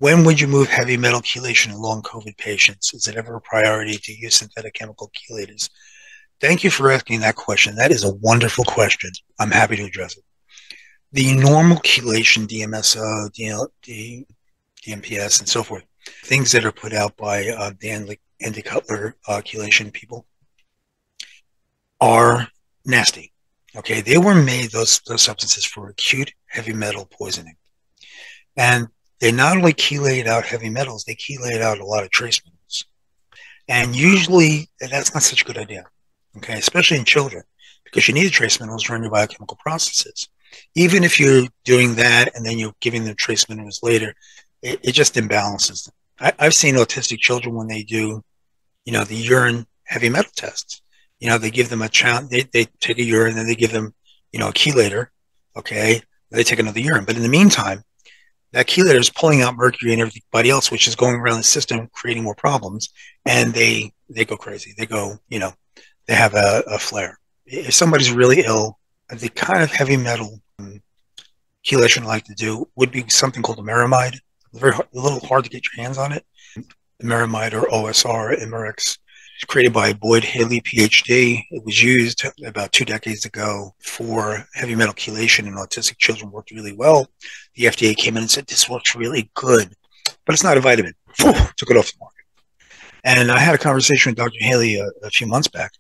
When would you move heavy metal chelation in long COVID patients? Is it ever a priority to use synthetic chemical chelators? Thank you for asking that question. That is a wonderful question. I'm happy to address it. The normal chelation, DMSO, DMPS, and so forth, things that are put out by the Andy Cutler chelation people are nasty. Okay, they were made, those substances, for acute heavy metal poisoning. And they not only chelate out heavy metals, they chelate out a lot of trace metals. And usually that's not such a good idea, okay, especially in children, because you need trace minerals to run your biochemical processes. Even if you're doing that and then you're giving them trace minerals later, it just imbalances them. I've seen autistic children when they do, the urine heavy metal tests. They give them a challenge. They take a urine, and they give them, a chelator. Okay, they take another urine, but in the meantime, that chelator is pulling out mercury and everybody else, which is going around the system, creating more problems, and they go crazy. They go, they have a flare. If somebody's really ill, the kind of heavy metal chelation I like to do would be something called emeramide. A little hard to get your hands on it. Emeramide, or OSR, Emerex. It's created by Boyd Haley, PhD. It was used about 2 decades ago for heavy metal chelation in autistic children. Worked really well. The FDA came in and said, this works really good, but it's not a vitamin. Took it off the market. And I had a conversation with Dr. Haley a few months back,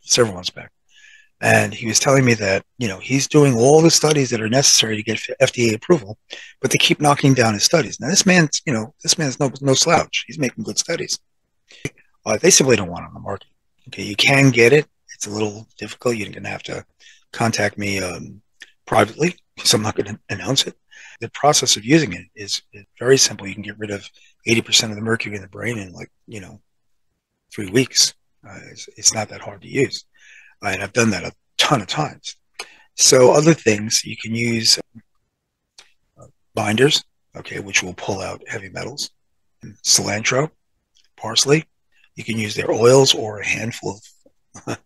several months back. And he was telling me that, he's doing all the studies that are necessary to get FDA approval, but they keep knocking down his studies. Now, this man's no slouch. He's making good studies. They simply don't want it on the market. Okay, you can get it. It's a little difficult. You're going to have to contact me privately, because I'm not going to announce it. The process of using it is very simple. You can get rid of 80% of the mercury in the brain in 3 weeks. It's not that hard to use. And I've done that a ton of times. So other things, you can use binders, okay, which will pull out heavy metals. Cilantro, parsley. You can use their oils or a handful of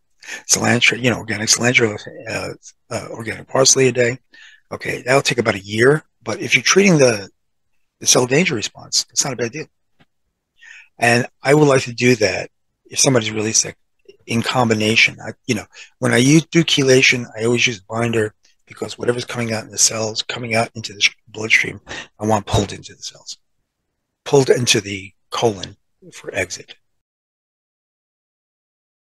cilantro, organic cilantro, organic parsley a day. Okay, that'll take about a year. But if you're treating the cell danger response, it's not a bad deal. And I would like to do that if somebody's really sick in combination. When I do chelation, I always use a binder, because whatever's coming out in the cells, coming out into the bloodstream, I want pulled into the cells, pulled into the colon for exit.